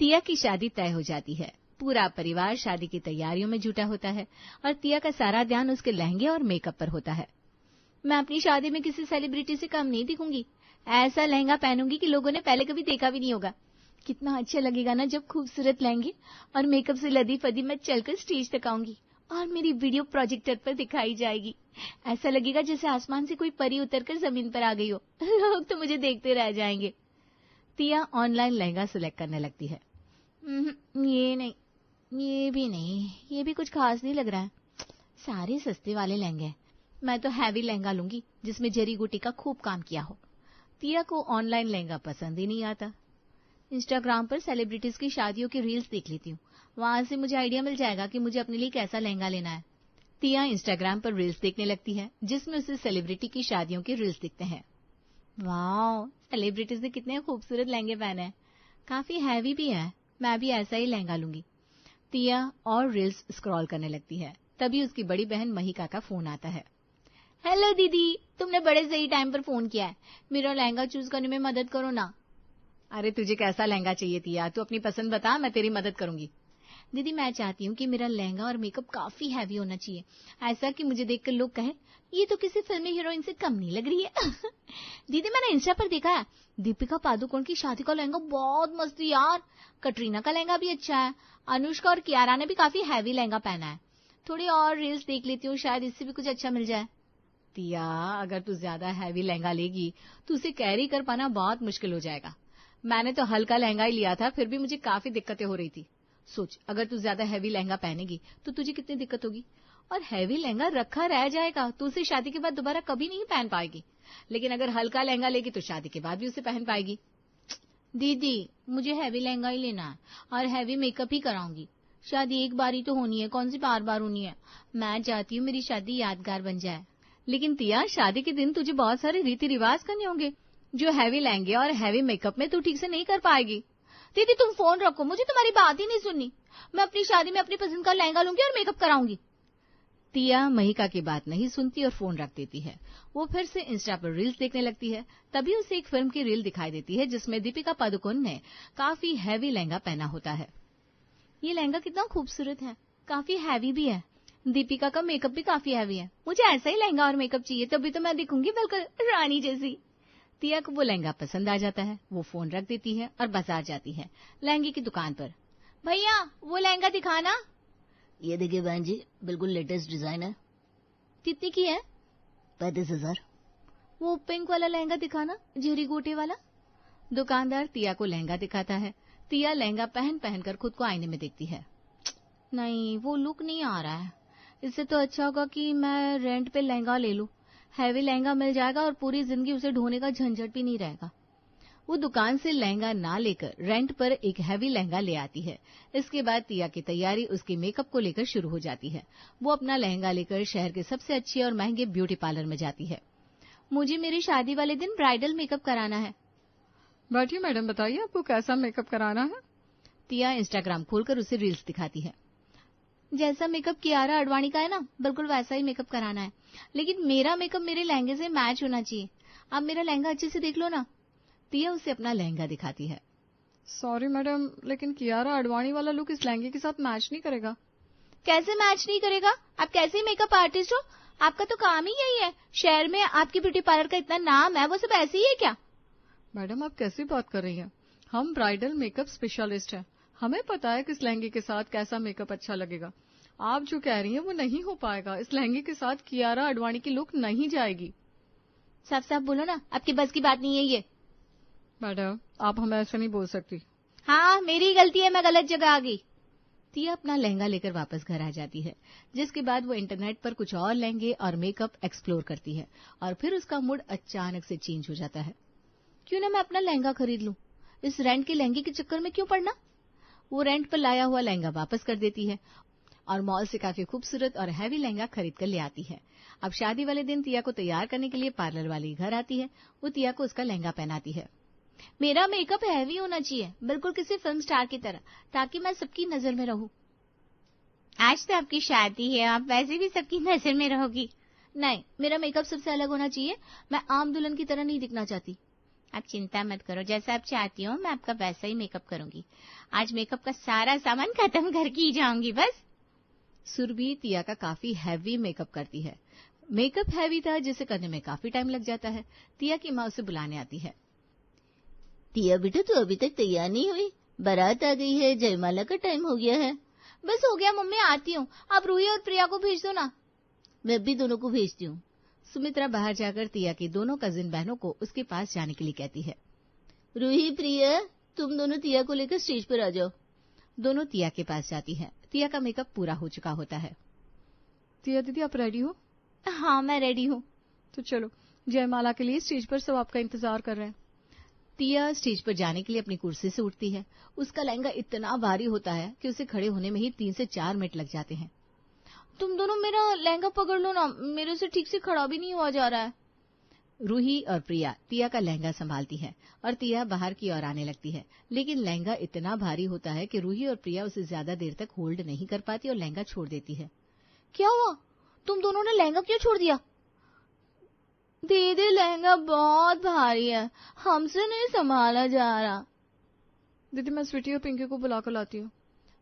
तिया की शादी तय हो जाती है। पूरा परिवार शादी की तैयारियों में जुटा होता है और तिया का सारा ध्यान उसके लहंगे और मेकअप पर होता है। मैं अपनी शादी में किसी सेलिब्रिटी से कम नहीं दिखूंगी। ऐसा लहंगा पहनूंगी कि लोगों ने पहले कभी देखा भी नहीं होगा। कितना अच्छा लगेगा ना जब खूबसूरत लहंगे और मेकअप से लदी फदी मैं चलकर स्टेज तक आऊंगी और मेरी वीडियो प्रोजेक्टर पर दिखाई जाएगी। ऐसा लगेगा जैसे आसमान से कोई परी उतरकर जमीन पर आ गई हो। लोग तो मुझे देखते रह जाएंगे। तिया ऑनलाइन लहंगा सिलेक्ट करने लगती है। ये नहीं, ये भी नहीं, ये भी कुछ खास नहीं लग रहा है। सारे सस्ते वाले लहंगे हैं। मैं तो हैवी लहंगा लूंगी जिसमें जरी बूटी का खूब काम किया हो। तिया को ऑनलाइन लहंगा पसंद ही नहीं आता। इंस्टाग्राम पर सेलिब्रिटीज की शादियों की रील्स देख लेती हूँ। वहां से मुझे आइडिया मिल जाएगा कि मुझे अपने लिए कैसा लहंगा लेना है। तिया इंस्टाग्राम पर रील्स देखने लगती है जिसमें उसे सेलिब्रिटी की शादियों की रील्स दिखते हैं। वाह, सेलिब्रिटीज ने कितने खूबसूरत लहंगे पहने हैं। काफी हैवी भी है। मैं भी ऐसा ही लहंगा लूंगी। तिया और रील्स स्क्रॉल करने लगती है। तभी उसकी बड़ी बहन महिका का फोन आता है। हेलो दीदी, तुमने बड़े सही टाइम पर फोन किया है। मेरा लहंगा चूज करने में मदद करो ना। अरे तुझे कैसा लहंगा चाहिए तिया? तू अपनी पसंद बता, मैं तेरी मदद करूंगी। दीदी मैं चाहती हूँ कि मेरा लहंगा और मेकअप काफी हैवी होना चाहिए, ऐसा कि मुझे देखकर लोग कहें ये तो किसी फिल्मी हीरोइन से कम नहीं लग रही है। दीदी मैंने इंस्टा पर देखा है, दीपिका पादुकोण की शादी का लहंगा बहुत मस्त है यार। कटरीना का लहंगा भी अच्छा है। अनुष्का और कियारा ने भी काफी हैवी लहंगा पहना है। थोड़ी और रील्स देख लेती हूँ, शायद इससे भी कुछ अच्छा मिल जाए। तिया अगर तू ज्यादा हैवी लहंगा लेगी तो उसे कैरी कर पाना बहुत मुश्किल हो जाएगा। मैंने तो हल्का लहंगा ही लिया था, फिर भी मुझे काफी दिक्कतें हो रही थी। सोच, अगर तू ज्यादा हैवी लहंगा पहनेगी तो तुझे कितनी दिक्कत होगी। और हैवी लहंगा रखा रह जाएगा तो उसे शादी के बाद दोबारा कभी नहीं पहन पाएगी। लेकिन अगर हल्का लहंगा लेगी तो शादी के बाद भी उसे पहन पाएगी। दीदी मुझे हैवी लहंगा ही लेना है और हैवी मेकअप ही कराऊंगी। शादी एक बार ही तो होनी है, कौन सी बार बार होनी है। मैं चाहती हूँ मेरी शादी यादगार बन जाए। लेकिन तिया शादी के दिन तुझे बहुत सारे रीति रिवाज करने होंगे जो हैवी लहंगे और हैवी मेकअप में तू ठीक से नहीं कर पाएगी। दीदी तुम फोन रखो, मुझे तुम्हारी बात ही नहीं सुननी। मैं अपनी शादी में अपनी पसंद का लहंगा लूंगी और मेकअप कराऊंगी। तिया महिका की बात नहीं सुनती और फोन रख देती है। वो फिर से इंस्टा पर रील्स देखने लगती है। तभी उसे एक फिल्म की रील दिखाई देती है जिसमें दीपिका पादुकोण ने काफी हैवी लहंगा पहना होता है। ये लहंगा कितना खूबसूरत है, काफी हैवी भी है। दीपिका का मेकअप भी काफी हैवी है। मुझे ऐसा ही लहंगा और मेकअप चाहिए, तभी तो मैं दिखूंगी बिल्कुल रानी जैसी। तिया को वो लहंगा पसंद आ जाता है। वो फोन रख देती है और बाजार जाती है लहंगे की दुकान पर। भैया वो लहंगा दिखाना। ये देखिए बहन जी, बिल्कुल लेटेस्ट डिजाइन है। कितने की है? 35,000। वो पिंक वाला लहंगा दिखाना, जेरी गोटे वाला। दुकानदार तिया को लहंगा दिखाता है। तिया लहंगा पहन पहनकर खुद को आईने में देखती है। नहीं, वो लुक नहीं आ रहा है। इससे तो अच्छा होगा कि मैं रेंट पे लहंगा ले लूं। हैवी लहंगा मिल जाएगा और पूरी जिंदगी उसे ढोने का झंझट भी नहीं रहेगा। वो दुकान से लहंगा ना लेकर रेंट पर एक हैवी लहंगा ले आती है। इसके बाद तिया की तैयारी उसके मेकअप को लेकर शुरू हो जाती है। वो अपना लहंगा लेकर शहर के सबसे अच्छे और महंगे ब्यूटी पार्लर में जाती है। मुझे मेरी शादी वाले दिन ब्राइडल मेकअप कराना है। बैठिए मैडम, बताइए आपको कैसा मेकअप कराना है। तिया इंस्टाग्राम खोलकर उसे रील्स दिखाती है। जैसा मेकअप कियारा आडवाणी का है ना, बिल्कुल वैसा ही मेकअप कराना है। लेकिन मेरा मेकअप मेरे लहंगे से मैच होना चाहिए। आप मेरा लहंगा अच्छे से देख लो ना। तिया उसे अपना लहंगा दिखाती है। सॉरी मैडम, लेकिन कियारा आडवाणी वाला लुक इस लहंगे के साथ मैच नहीं करेगा। कैसे मैच नहीं करेगा? आप कैसे मेकअप आर्टिस्ट हो? आपका तो काम ही यही है। शहर में आपकी ब्यूटी पार्लर का इतना नाम है, वो सब ऐसे ही है क्या? मैडम आप कैसी बात कर रही हैं? हम ब्राइडल मेकअप स्पेशलिस्ट हैं। हमें पता है कि इस लहंगे के साथ कैसा मेकअप अच्छा लगेगा। आप जो कह रही हैं वो नहीं हो पाएगा। इस लहंगे के साथ कियारा आडवाणी की लुक नहीं जाएगी। साफ साफ बोलो ना, आपकी बस की बात नहीं है ये। मैडम आप हमें ऐसे नहीं बोल सकती। हाँ मेरी गलती है, मैं गलत जगह आ गई। तिया अपना लहंगा लेकर वापस घर आ जाती है, जिसके बाद वो इंटरनेट पर कुछ और लहंगे और मेकअप एक्सप्लोर करती है और फिर उसका मूड अचानक से चेंज हो जाता है। क्यों ना मैं अपना लहंगा खरीद लूं, इस रेंट के लहंगे के चक्कर में क्यों पड़ना। वो रेंट पर लाया हुआ लहंगा वापस कर देती है और मॉल से काफी खूबसूरत और हैवी लहंगा खरीद कर ले आती है। अब शादी वाले दिन तिया को तैयार करने के लिए पार्लर वाली घर आती है। वो तिया को उसका लहंगा पहनाती है। मेरा मेकअप हैवी होना चाहिए, बिल्कुल किसी फिल्म स्टार की तरह, ताकि मैं सबकी नजर में रहूं। आज तो आपकी शादी है, आप वैसे भी सबकी नजर में रहोगी। नहीं, मेरा मेकअप सबसे अलग होना चाहिए। मैं आम दुल्हन की तरह नहीं दिखना चाहती। आप चिंता मत करो, जैसा आप चाहती हो मैं आपका वैसा ही मेकअप करूंगी। आज मेकअप का सारा सामान खत्म करके ही जाऊंगी बस। सुरभि तिया का काफी हैवी मेकअप करती है। मेकअप हैवी था जिसे करने में काफी टाइम लग जाता है। तिया की माँ उसे बुलाने आती है। तिया बेटा तू अभी तक तैयार नहीं हुई? बारात आ गई है, जयमाला का टाइम हो गया है। बस हो गया मम्मी, आती हूँ। आप रूही और प्रिया को भेज दो ना। मैं भी दोनों को भेजती हूँ। सुमित्रा बाहर जाकर तिया की दोनों कजिन बहनों को उसके पास जाने के लिए कहती है। रूही, प्रिया, तुम दोनों तिया को लेकर स्टेज पर आ जाओ। दोनों तिया के पास जाती है। तिया का मेकअप पूरा हो चुका होता है। तिया दीदी आप रेडी हो? हाँ मैं रेडी हूँ। तो चलो, जयमाला के लिए स्टेज पर सब आपका इंतजार कर रहे हैं। तिया स्टेज पर जाने के लिए अपनी कुर्सी से उठती है। उसका लहंगा इतना भारी होता है कि उसे खड़े होने में ही 3 से 4 मिनट लग जाते हैं। तुम दोनों मेरा लहंगा पकड़ लो ना, मेरे से ठीक से खड़ा भी नहीं हुआ जा रहा है। रूही और प्रिया तिया का लहंगा संभालती है और तिया बाहर की ओर आने लगती है, लेकिन लहंगा इतना भारी होता है कि रूही और प्रिया उसे ज्यादा देर तक होल्ड नहीं कर पाती और लहंगा छोड़ देती है। क्या हुआ? तुम दोनों ने लहंगा क्यों छोड़ दिया? दीदी लहंगा बहुत भारी है, हमसे नहीं संभाला जा रहा। दीदी मैं स्वीटी और पिंकी को बुलाकर लाती हूँ।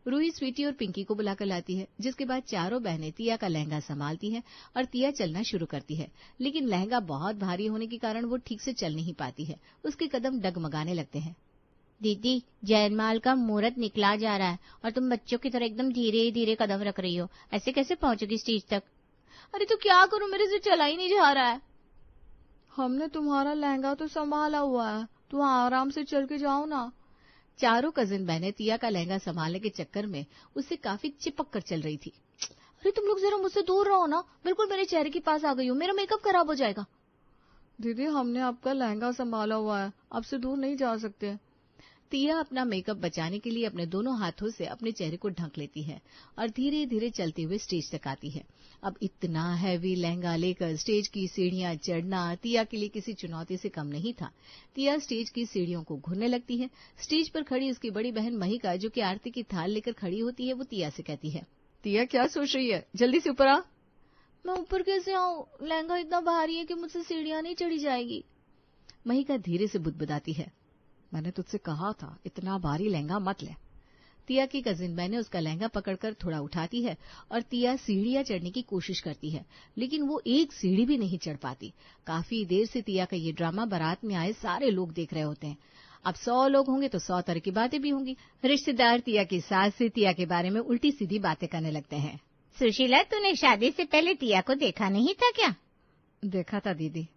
रूही स्वीटी और पिंकी को बुलाकर लाती है, जिसके बाद चारों बहनें तिया का लहंगा संभालती हैं और तिया चलना शुरू करती है। लेकिन लहंगा बहुत भारी होने के कारण वो ठीक से चल नहीं पाती है। उसके कदम डगमगाने लगते हैं। दीदी जयमाल का मुहूर्त निकला जा रहा है और तुम बच्चों की तरह एकदम धीरे धीरे कदम रख रही हो, ऐसे कैसे पहुंचोगी स्टेज तक? अरे तो क्या करूं, मेरे से चला ही नहीं जा रहा है। हमने तुम्हारा लहंगा तो संभाला हुआ है, तुम आराम से चल के जाओ ना। चारों कजिन बहनें तिया का लहंगा संभालने के चक्कर में उससे काफी चिपक कर चल रही थी। अरे तुम लोग जरा मुझसे दूर रहो ना, बिल्कुल मेरे चेहरे के पास आ गई हो, मेरा मेकअप खराब हो जाएगा। दीदी हमने आपका लहंगा संभाला हुआ है, आपसे दूर नहीं जा सकते। तिया अपना मेकअप बचाने के लिए अपने दोनों हाथों से अपने चेहरे को ढक लेती है और धीरे धीरे चलते हुए स्टेज तक आती है। अब इतना हैवी लहंगा लेकर स्टेज की सीढ़ियां चढ़ना तिया के लिए किसी चुनौती से कम नहीं था। तिया स्टेज की सीढ़ियों को घूरने लगती है। स्टेज पर खड़ी उसकी बड़ी बहन महिका, जो कि आरती की थाल लेकर खड़ी होती है, वो तिया से कहती है, तिया क्या सोच रही है, जल्दी से ऊपर आ। मैं ऊपर कैसे आऊं? लहंगा इतना भारी है कि मुझसे सीढ़ियां नहीं चढ़ी जाएगी। महिका धीरे से बुदबुदाती है, मैंने तुझसे कहा था इतना भारी लहंगा मत ले। तिया की कजिन बहन उसका लहंगा पकड़कर थोड़ा उठाती है और तिया सीढ़ियां चढ़ने की कोशिश करती है, लेकिन वो एक सीढ़ी भी नहीं चढ़ पाती। काफी देर से तिया का ये ड्रामा बारात में आए सारे लोग देख रहे होते हैं। अब 100 लोग होंगे तो 100 तरह की बातें भी होंगी। रिश्तेदार तिया की सास से तिया के बारे में उल्टी सीधी बातें करने लगते हैं। सुशीला, तूने शादी से पहले तिया को देखा नहीं था क्या? देखा था दीदी।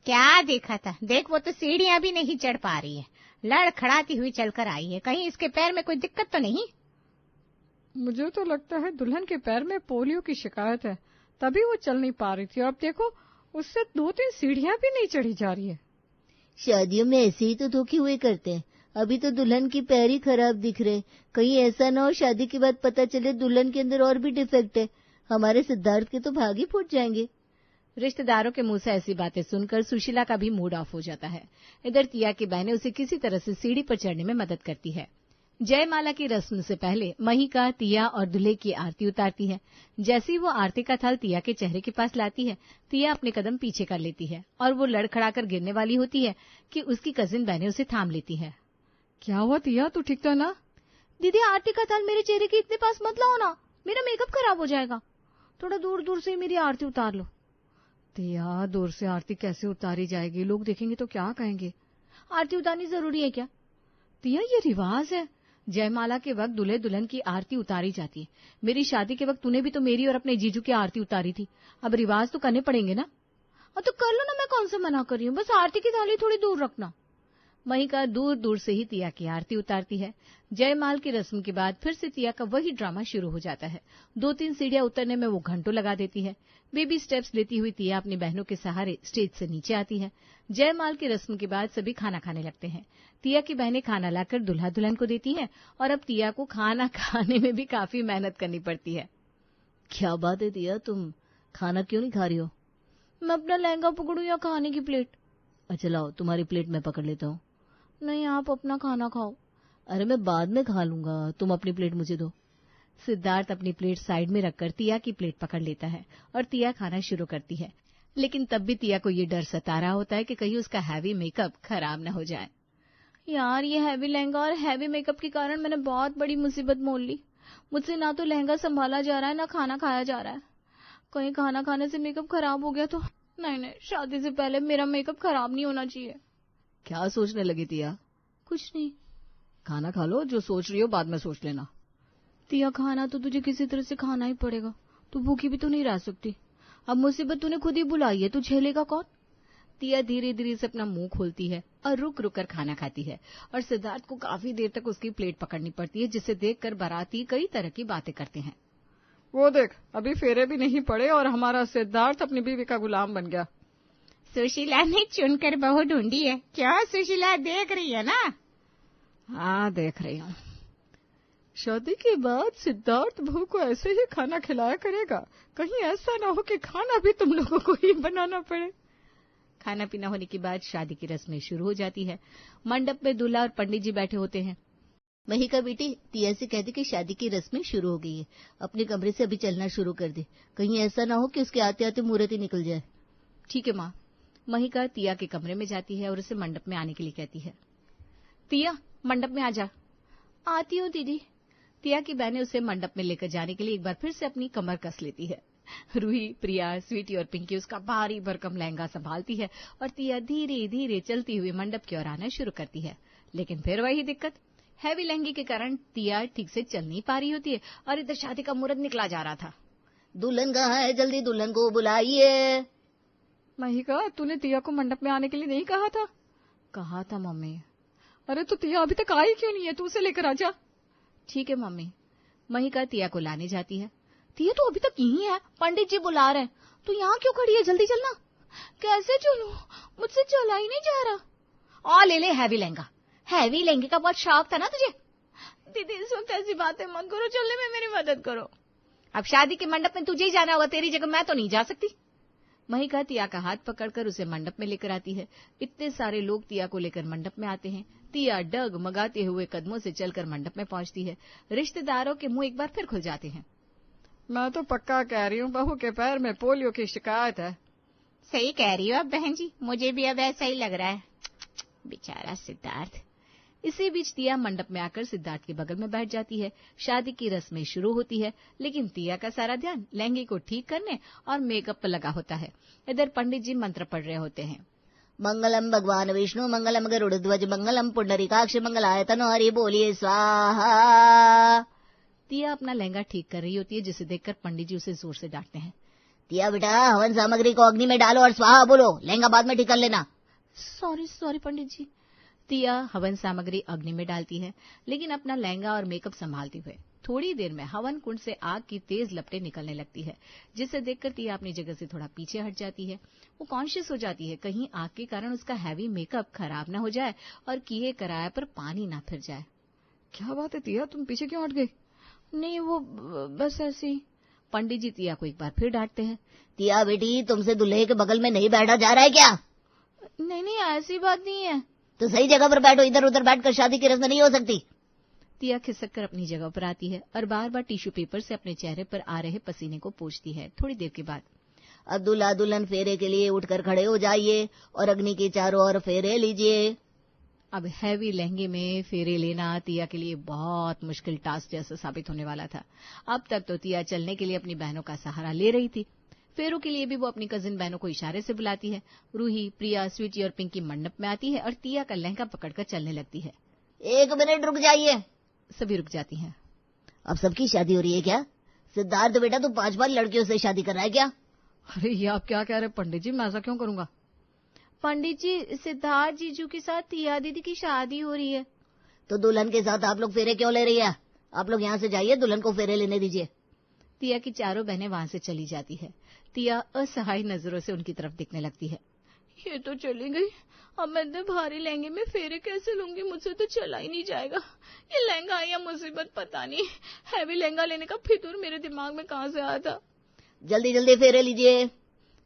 क्या देखा था? देख वो तो सीढ़ियां भी नहीं चढ़ पा रही है, लड़खड़ाती हुई चलकर आई है। कहीं इसके पैर में कोई दिक्कत तो नहीं? मुझे तो लगता है दुल्हन के पैर में पोलियो की शिकायत है, तभी वो चल नहीं पा रही थी। और अब देखो उससे 2-3 सीढ़ियां भी नहीं चढ़ी जा रही है। शादियों में ऐसे ही तो धोखे हुए करते हैं। अभी तो दुल्हन की पैर ही खराब दिख रहे, कहीं ऐसा ना हो शादी के बाद पता चले दुल्हन के अंदर और भी डिफेक्ट है। हमारे सिद्धार्थ के तो भाग ही फूट जाएंगे। रिश्तेदारों के मुंह से ऐसी बातें सुनकर सुशीला का भी मूड ऑफ हो जाता है। इधर तिया की बहनें उसे किसी तरह से सीढ़ी पर चढ़ने में मदद करती है। जयमाला की रस्म से पहले महिका तिया और दूल्हे की आरती उतारती है। जैसे ही वो आरती का थाल तिया के चेहरे के पास लाती है, तिया अपने कदम पीछे कर लेती है और वो लड़खड़ाकर गिरने वाली होती है कि उसकी कजिन बहनें उसे थाम लेती है। क्या हुआ तिया, तू ठीक तो है ना? दीदी आरती का थाल मेरे चेहरे के इतने पास मत लाओ ना, मेरा मेकअप खराब हो जाएगा। थोड़ा दूर दूर से मेरी आरती उतार लो। तिया दूर से आरती कैसे उतारी जाएगी, लोग देखेंगे तो क्या कहेंगे? आरती उतारनी जरूरी है क्या? तिया ये रिवाज है, जयमाला के वक्त दूल्हे दुल्हन की आरती उतारी जाती है। मेरी शादी के वक्त तूने भी तो मेरी और अपने जीजू की आरती उतारी थी, अब रिवाज तो करने पड़ेंगे ना। तो कर लो ना, मैं कौन सा मना कर रही हूँ, बस आरती की थाली थोड़ी दूर रखना। महिका दूर दूर से ही तिया की आरती उतारती है। जयमाल की रस्म के बाद फिर से तिया का वही ड्रामा शुरू हो जाता है। 2-3 सीढ़ियां उतरने में वो घंटों लगा देती है। बेबी स्टेप्स लेती हुई तिया अपनी बहनों के सहारे स्टेज से नीचे आती है। जयमाल की रस्म के बाद सभी खाना खाने लगते हैं। तिया की बहनें खाना लाकर दुल्हा दुल्हन को देती हैं और अब तिया को खाना खाने में भी काफी मेहनत करनी पड़ती है। क्या बात है तिया, तुम खाना क्यों नहीं खा रही हो? मैं अपना लहंगा पकड़ूं या खाने की प्लेट? अच्छा लाओ, तुम्हारी प्लेट मैं पकड़ लेता हूँ। नहीं, आप अपना खाना खाओ। अरे मैं बाद में खा लूंगा, तुम अपनी प्लेट मुझे दो। सिद्धार्थ अपनी प्लेट साइड में रखकर तिया की प्लेट पकड़ लेता है और तिया खाना शुरू करती है। लेकिन तब भी तिया को ये डर सता रहा होता है कि कहीं उसका हैवी मेकअप खराब न हो जाए। यार, ये हैवी लहंगा और हैवी मेकअप के कारण मैंने बहुत बड़ी मुसीबत मोल ली। मुझसे ना तो लहंगा संभाला जा रहा है, ना खाना खाया जा रहा है। कहीं खाना खाने से मेकअप खराब हो गया तो? नहीं, शादी से पहले मेरा मेकअप खराब नहीं होना चाहिए। क्या सोचने लगी तिया? कुछ नहीं। खाना खा लो, जो सोच रही हो बाद में सोच लेना। तिया, खाना तो तुझे किसी तरह से खाना ही पड़ेगा। तू भूखी भी तो नहीं रह सकती। अब मुसीबत तूने खुद ही बुलाई है, तू झेलेगा कौन? तिया धीरे धीरे से अपना मुंह खोलती है और रुक रुक कर खाना खाती है, और सिद्धार्थ को काफी देर तक उसकी प्लेट पकड़नी पड़ती है, जिसे देखकर बाराती कई तरह की बातें करते हैं। वो देख, अभी फेरे भी नहीं पड़े और हमारा सिद्धार्थ अपनी बीवी का गुलाम बन गया। सुशीला ने चुनकर बहू ढूंढी है। क्या सुशीला, देख रही है ना? हाँ, देख रही हूँ। शादी के बाद सिद्धार्थ बहू को ऐसे ही खाना खिलाया करेगा। कहीं ऐसा ना हो कि खाना भी तुम लोगों को ही बनाना पड़े। खाना पीना होने के बाद शादी की रस्में शुरू हो जाती है। मंडप में दूल्हा और पंडित जी बैठे होते हैं। महिका बेटी, तिया से कहती कि शादी की रस्में शुरू हो गई है, अपने कमरे से अभी चलना शुरू कर दे। कहीं ऐसा ना हो कि उसके आते आते मुहूर्त ही निकल जाए। ठीक है माँ। महिका तिया के कमरे में जाती है और उसे मंडप में आने के लिए कहती है। तिया, मंडप में आ जा। आती हूँ दीदी। तिया की बहनें उसे मंडप में लेकर जाने के लिए एक बार फिर से अपनी कमर कस लेती है। रूही, प्रिया, स्वीटी और पिंकी उसका भारी भरकम लहंगा संभालती है और तिया धीरे धीरे चलती हुई मंडप की ओर आना शुरू करती है। लेकिन फिर वही दिक्कत, हैवी लहंगे के कारण तिया ठीक से चल नहीं पा रही होती है और इधर शादी का मुहूर्त निकला जा रहा था। दुल्हन कहाँ है? जल्दी दुल्हन को बुलाइए। महिका, तूने तिया को मंडप में आने के लिए नहीं कहा था? कहा था मम्मी। अरे तो तिया अभी तक आई क्यों नहीं है? तू उसे लेकर आजा। ठीक है मम्मी। महिका तिया को लाने जाती है। तिया तो अभी तक यहीं है, पंडित जी बुला रहे हैं। तू यहाँ क्यों खड़ी है? जल्दी चलना। कैसे चलूं? मुझसे चला ही नहीं जा रहा। और ले ले हैवी लहंगा। हैवी लहंगे का बहुत शौक था ना तुझे? दीदी, इस वक्त ऐसी बातें मत करो, चलने में मेरी मदद करो। अब शादी के मंडप में तुझे ही जाना होगा, तेरी जगह मैं तो नहीं जा सकती। महिका तिया का हाथ पकड़कर उसे मंडप में लेकर आती है। इतने सारे लोग तिया को लेकर मंडप में आते हैं। तिया डगमगाते हुए कदमों से चलकर मंडप में पहुंचती है। रिश्तेदारों के मुंह एक बार फिर खुल जाते हैं। मैं तो पक्का कह रही हूँ, बहू के पैर में पोलियो की शिकायत है। सही कह रही हो अब बहन जी, मुझे भी अब ऐसा ही लग रहा है। बेचारा सिद्धार्थ। इसी बीच तिया मंडप में आकर सिद्धार्थ के बगल में बैठ जाती है। शादी की रस्में शुरू होती है, लेकिन तिया का सारा ध्यान लहंगे को ठीक करने और मेकअप पर लगा होता है। इधर पंडित जी मंत्र पढ़ रहे होते हैं। मंगलम भगवान विष्णु मंगलम गरुड़ध्वज मंगलम पुंडरीकाक्ष मंगलाय तनोहरि, बोलिए स्वाहा। तिया अपना लहंगा ठीक कर रही होती है, जिसे देखकर पंडित जी उसे जोर से डांटते हैं। तिया बेटा, हवन सामग्री को अग्नि में डालो और स्वाहा बोलो, लहंगा बाद में ठीक कर लेना। सॉरी पंडित जी। तिया हवन सामग्री अग्नि में डालती है, लेकिन अपना लहंगा और मेकअप संभालते हुए थोड़ी देर में हवन कुंड से आग की तेज लपटें निकलने लगती है, जिसे देखकर तिया अपनी जगह से थोड़ा पीछे हट जाती है। वो कॉन्शियस हो जाती है कहीं आग के कारण उसका हैवी मेकअप खराब ना हो जाए और किए कराए पर पानी ना फिर जाए। क्या बात है तिया, तुम पीछे क्यों हट गई? नहीं, वो बस ऐसे ही। पंडित जी तिया को एक बार फिर डांटते हैं। तिया बेटी, तुमसे दूल्हे के बगल में नहीं बैठा जा रहा है क्या? नहीं, ऐसी बात नहीं है। तो सही जगह पर बैठो, इधर उधर बैठकर शादी की रस्म नहीं हो सकती। तिया खिसक कर अपनी जगह पर आती है और बार बार टिश्यू पेपर से अपने चेहरे पर आ रहे पसीने को पोंछती है। थोड़ी देर के बाद अब दूल्हा दुल्हन फेरे के लिए उठकर खड़े हो जाइए और अग्नि के चारों ओर फेरे लीजिए। अब हैवी लहंगे में फेरे लेना तिया के लिए बहुत मुश्किल टास्क जैसा साबित होने वाला था। अब तक तो तिया चलने के लिए अपनी बहनों का सहारा ले रही थी। फेरों के लिए भी वो अपनी कजिन बहनों को इशारे से बुलाती है। रूही, प्रिया, स्वीटी और पिंकी मंडप में आती है और तिया का लहंगा पकड़कर चलने लगती है। 1 मिनट रुक जाइए। सभी रुक जाती हैं। अब सबकी शादी हो रही है क्या? सिद्धार्थ बेटा, तू 5 बार लड़कियों से शादी कर रहा है क्या? अरे ये आप क्या कह रहे पंडित जी, मैं ऐसा क्यों करूंगा? पंडित जी, सिद्धार्थ जीजू के साथ तिया दीदी की शादी हो रही है। तो दुल्हन के साथ आप लोग फेरे क्यों ले रही है? आप लोग यहाँ से जाइए, दुल्हन को फेरे लेने दीजिए। तिया की चारों बहनें वहां से चली जाती है। तिया असहाय नजरों से उनकी तरफ देखने लगती है। ये तो चली गई, अब मैं इतने भारी लहंगे में फेरे कैसे लूंगी? मुझसे तो चला ही नहीं जाएगा। ये लहंगा या मुसीबत पता नहीं। हैवी लहंगा लेने का फितूर मेरे दिमाग में कहां से आया था। जल्दी जल्दी फेरे लीजिए।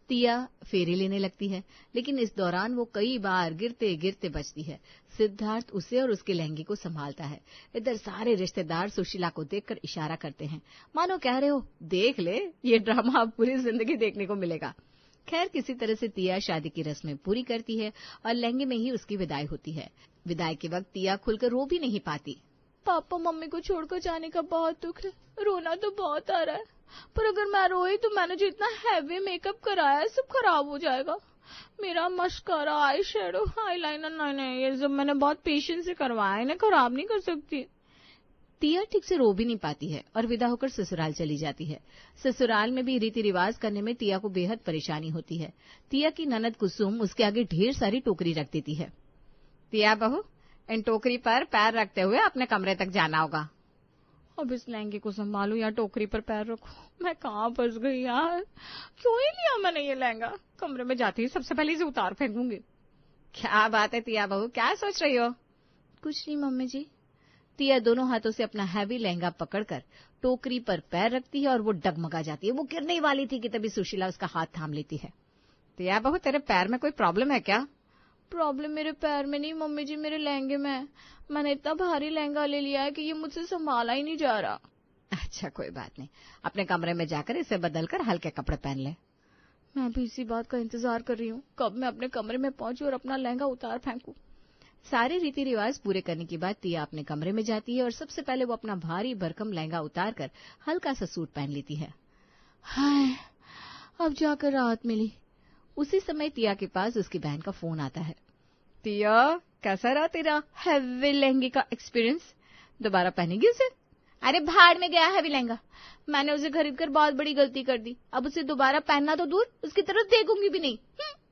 तिया फेरे लेने लगती है, लेकिन इस दौरान वो कई बार गिरते गिरते बचती है। सिद्धार्थ उसे और उसके लहंगे को संभालता है। इधर सारे रिश्तेदार सुशीला को देखकर इशारा करते हैं, मानो कह रहे हो, देख ले, ये ड्रामा अब पूरी जिंदगी देखने को मिलेगा। खैर, किसी तरह से तिया शादी की रस्में पूरी करती है और लहंगे में ही उसकी विदाई होती है। विदाई के वक्त तिया खुलकर रो भी नहीं पाती। पापा मम्मी को छोड़कर जाने का बहुत दुख है, रोना तो बहुत आ रहा है, पर अगर मैं रोई तो मैंने जो इतना हैवी मेकअप कराया है सब खराब हो जाएगा। मेरा मस्कारा, आई शेडो, आईलाइनर, नहीं, ये सब मैंने बहुत पेशेंस से करवाया, इन्हें खराब नहीं कर सकती। तिया ठीक से रो भी नहीं पाती है और विदा होकर ससुराल चली जाती है। ससुराल में भी रीति रिवाज करने में तिया को बेहद परेशानी होती है। तिया की ननद कुसुम उसके आगे ढेर सारी टोकरी रख देती है। तिया बहू, इन टोकरी पर पैर रखते हुए अपने कमरे तक जाना होगा। अब इस लहंगे को संभालू या टोकरी पर पैर रखो, मैं कहाँ फंस गई यार। क्यों ही लिया मैंने ये लहंगा, कमरे में जाती ही सबसे पहले इसे उतार फेंकूंगी। क्या बात है तिया बहू, क्या सोच रही हो? कुछ नहीं मम्मी जी। तिया दोनों हाथों से अपना हैवी लहंगा पकड़कर टोकरी पर पैर रखती है और वो डगमगा जाती है। वो गिरने ही वाली थी कि तभी सुशीला उसका हाथ थाम लेती है। तिया बहू, तेरे पैर में कोई प्रॉब्लम है क्या? प्रॉब्लम मेरे पैर में नहीं मम्मी जी, मेरे लहंगे में है। मैंने इतना भारी लहंगा ले लिया है कि ये मुझसे संभाला ही नहीं जा रहा। अच्छा, कोई बात नहीं, अपने कमरे में जाकर इसे बदलकर हल्के कपड़े पहन ले। मैं भी इसी बात का इंतजार कर रही हूँ, कब मैं अपने कमरे में पहुंचूं और अपना लहंगा उतार फेंकूं। सारे रीति रिवाज पूरे करने के बाद तिया अपने कमरे में जाती है और सबसे पहले वो अपना भारी भरकम लहंगा उतारकर हल्का सा सूट पहन लेती है। हाय, अब जाकर राहत मिली। उसी समय तिया के पास उसकी बहन का फोन आता है। तिया, कैसा रहा तेरा हैवी लहंगे का एक्सपीरियंस? दोबारा पहनेगी उसे? अरे भाड़ में गया हैवी लहंगा, मैंने उसे खरीद कर बहुत बड़ी गलती कर दी। अब उसे दोबारा पहनना तो दूर, उसकी तरफ देखूंगी भी नहीं।